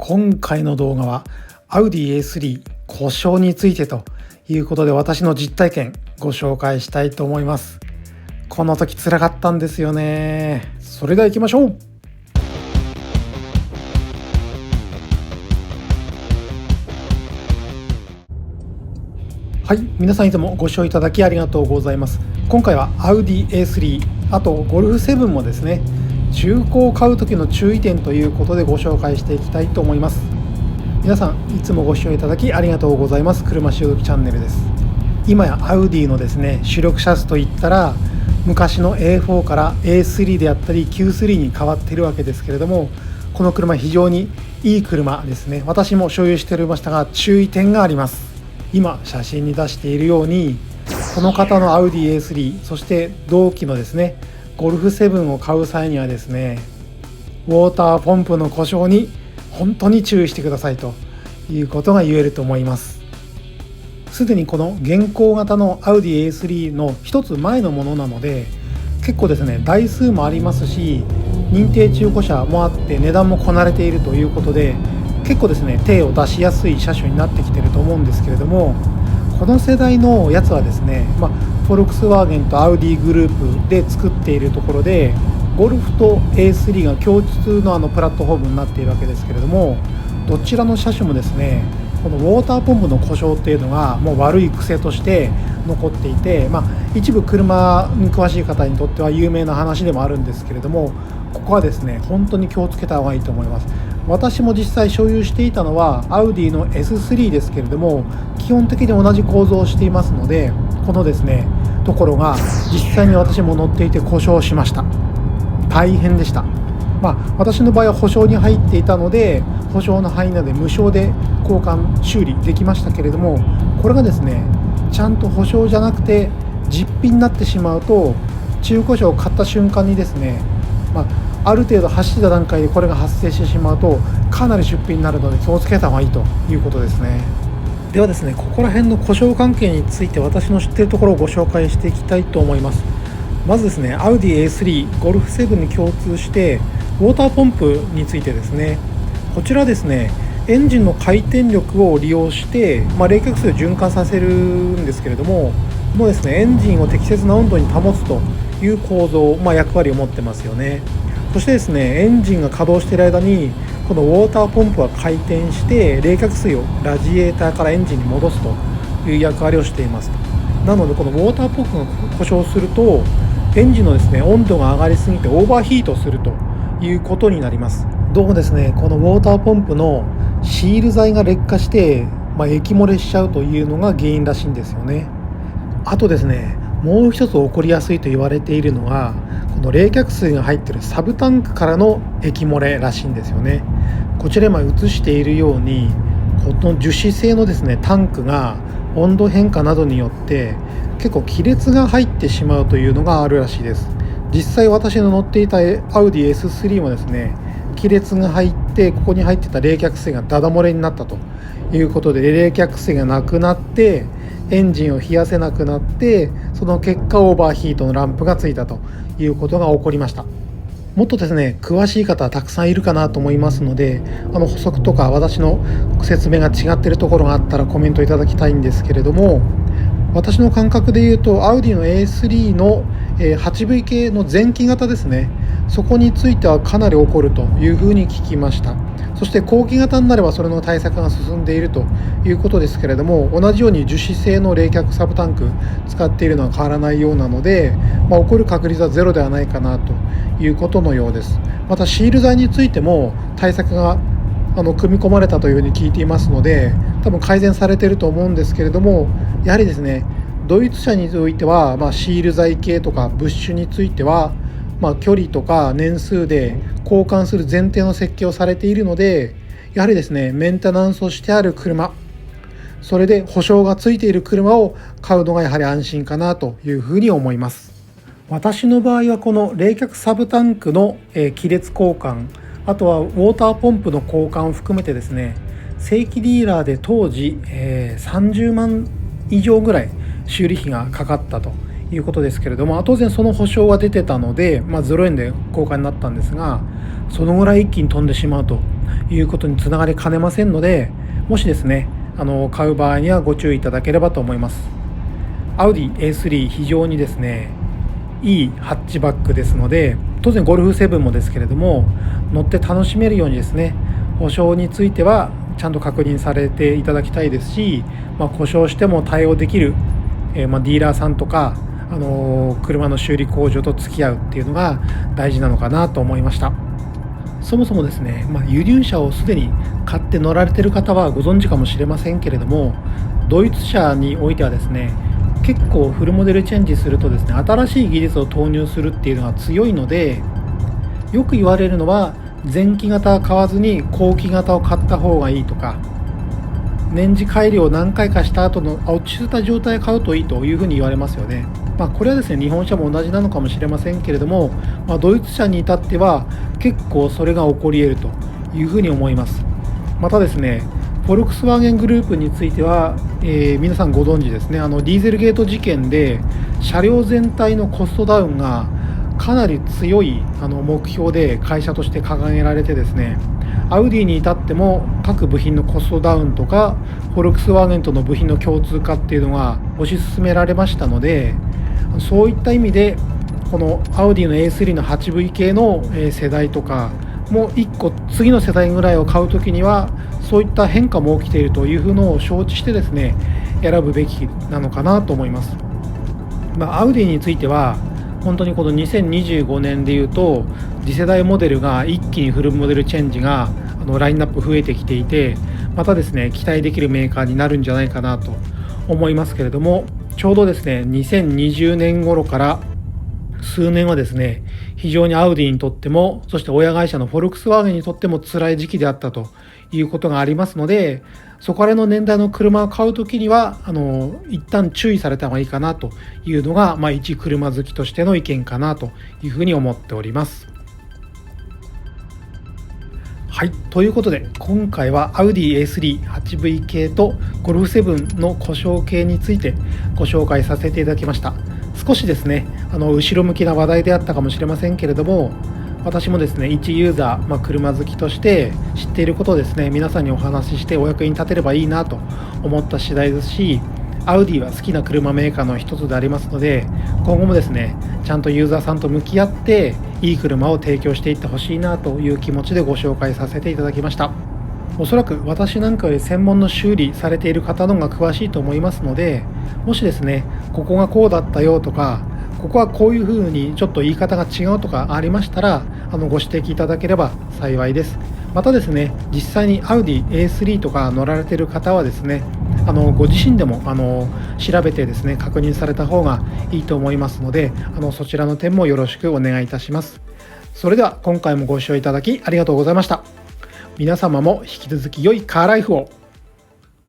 今回の動画は Audi A3 故障についてということで、私の実体験ご紹介したいと思います。この時辛かったんですよね。それでは行きましょう。はい、皆さんいつもご視聴いただきありがとうございます。今回は Audi A3、あとゴルフ7もですね、中古を買う時の注意点ということでご紹介していきたいと思います。皆さんいつもご視聴いただきありがとうございます。車潮時チャンネルです。今や Audi のですね、主力車種といったら昔の A4 から A3 であったり Q3 に変わっているわけですけれども、この車非常にいい車ですね。私も所有しておりましたが、注意点があります。今写真に出しているように、この方の Audi A3、そして同期のですねゴルフ7を買う際にはですね、ウォーターポンプの故障に本当に注意してくださいということが言えると思います。すでにこの現行型の Audi A3 の一つ前のものなので、結構ですね台数もありますし、認定中古車もあって値段もこなれているということで、結構ですね手を出しやすい車種になってきていると思うんですけれども、この世代のやつはですね、フォルクスワーゲンとアウディグループで作っているところで、ゴルフと A3 が共通のプラットフォームになっているわけですけれども、どちらの車種もですね、このウォーターポンプの故障っていうのがもう悪い癖として残っていて、一部車に詳しい方にとっては有名な話でもあるんですけれども、ここはですね本当に気をつけた方がいいと思います。私も実際所有していたのはアウディの S3 ですけれども、基本的に同じ構造をしていますので、このですねところが実際に私も乗っていて故障しました。大変でした。私の場合は保証に入っていたので、保証の範囲内で無償で交換修理できましたけれども、これがですねちゃんと保証じゃなくて実費になってしまうと、中古車を買った瞬間にですね、ある程度走った段階でこれが発生してしまうとかなり出費になるので、気をつけた方がいいということですね。ではですね、ここら辺の故障関係について私の知っているところをご紹介していきたいと思います。まずですね、アウディ A3、ゴルフ7に共通してウォーターポンプについてですね、こちらですね、エンジンの回転力を利用して、冷却水を循環させるんですけれども、このですねエンジンを適切な温度に保つという構造、役割を持ってますよね。そしてですね、エンジンが稼働している間にこのウォーターポンプは回転して冷却水をラジエーターからエンジンに戻すという役割をしています。なのでこのウォーターポンプが故障すると、エンジンのですね温度が上がりすぎてオーバーヒートするということになります。どうもですね、このウォーターポンプのシール材が劣化して、液漏れしちゃうというのが原因らしいんですよね。あとですね、もう一つ起こりやすいと言われているのが、この冷却水が入っているサブタンクからの液漏れらしいんですよね。こちら今映しているように、この樹脂製のですねタンクが温度変化などによって結構亀裂が入ってしまうというのがあるらしいです。実際私の乗っていたアウディ S3 もですね、亀裂が入って、ここに入っていた冷却水がダダ漏れになったということで、冷却水がなくなってエンジンを冷やせなくなって、その結果オーバーヒートのランプがついたということが起こりました。もっとですね詳しい方はたくさんいるかなと思いますので、補足とか私の説明が違っているところがあったらコメントいただきたいんですけれども、私の感覚で言うとアウディの A3 の 8V 系の前期型ですね、そこについてはかなり起こるというふうに聞きました。そして後期型になればそれの対策が進んでいるということですけれども、同じように樹脂製の冷却サブタンク使っているのは変わらないようなので、起こる確率はゼロではないかなということのようです。またシール材についても対策が組み込まれたというふうに聞いていますので、多分改善されていると思うんですけれども、やはりですねドイツ車においては、シール材系とかブッシュについては、距離とか年数で交換する前提の設計をされているので、やはりですねメンテナンスをしてある車、それで保証がついている車を買うのがやはり安心かなというふうに思います。私の場合はこの冷却サブタンクの亀裂交換、あとはウォーターポンプの交換を含めてですね、正規ディーラーで当時30万以上ぐらい修理費がかかったということですけれども、当然その保証は出てたので、0円で交換になったんですが、そのぐらい一気に飛んでしまうということにつながりかねませんので、もしですね買う場合にはご注意いただければと思います。アウディ A3 非常にですねいいハッチバックですので、当然ゴルフ7もですけれども乗って楽しめるようにですね、保証についてはちゃんと確認されていただきたいですし、故障しても対応できる、ディーラーさんとか、車の修理工場と付き合うっていうのが大事なのかなと思いました。そもそもですね、輸入車をすでに買って乗られている方はご存知かもしれませんけれども、ドイツ車においてはですね結構フルモデルチェンジするとですね新しい技術を投入するっていうのが強いので、よく言われるのは前期型は買わずに後期型を買った方がいいとか、年次改良を何回かした後の落ち着いた状態で買うといいというふうに言われますよね。これはですね日本車も同じなのかもしれませんけれども、ドイツ車に至っては結構それが起こり得るというふうに思います。またですねフォルクスワーゲングループについては、皆さんご存知ですね、ディーゼルゲート事件で車両全体のコストダウンがかなり強い目標で会社として掲げられてですね、アウディに至っても各部品のコストダウンとかフォルクスワーゲンとの部品の共通化っていうのが推し進められましたので、そういった意味でこのアウディの A3 の 8V 系の世代とかもう1個次の世代ぐらいを買うときにはそういった変化も起きているというのを承知してですね選ぶべきなのかなと思います。アウディについては本当にこの2025年でいうと次世代モデルが一気にフルモデルチェンジがラインナップ増えてきていて、またですね期待できるメーカーになるんじゃないかなと思いますけれども、ちょうどですね2020年頃から数年はですね非常にアウディにとっても、そして親会社のフォルクスワーゲンにとっても辛い時期であったということがありますので、そこらの年代の車を買うときには一旦注意された方がいいかなというのが、一車好きとしての意見かなというふうに思っております。はい、ということで今回はアウディ A3 8V 系とゴルフ7の故障系についてご紹介させていただきました。少しですね後ろ向きな話題であったかもしれませんけれども、私もですね一ユーザー、車好きとして知っていることをですね皆さんにお話ししてお役に立てればいいなと思った次第ですし、アウディは好きな車メーカーの一つでありますので、今後もですねちゃんとユーザーさんと向き合っていい車を提供していってほしいなという気持ちでご紹介させていただきました。おそらく私なんかより専門の修理されている方の方が詳しいと思いますので、もしですねここがこうだったよとか、ここはこういう風にちょっと言い方が違うとかありましたらご指摘いただければ幸いです。またですね実際にアウディ A3 とか乗られている方はですねご自身でも調べてですね確認された方がいいと思いますので、そちらの点もよろしくお願いいたします。それでは今回もご視聴いただきありがとうございました。皆様も引き続き良いカーライフを。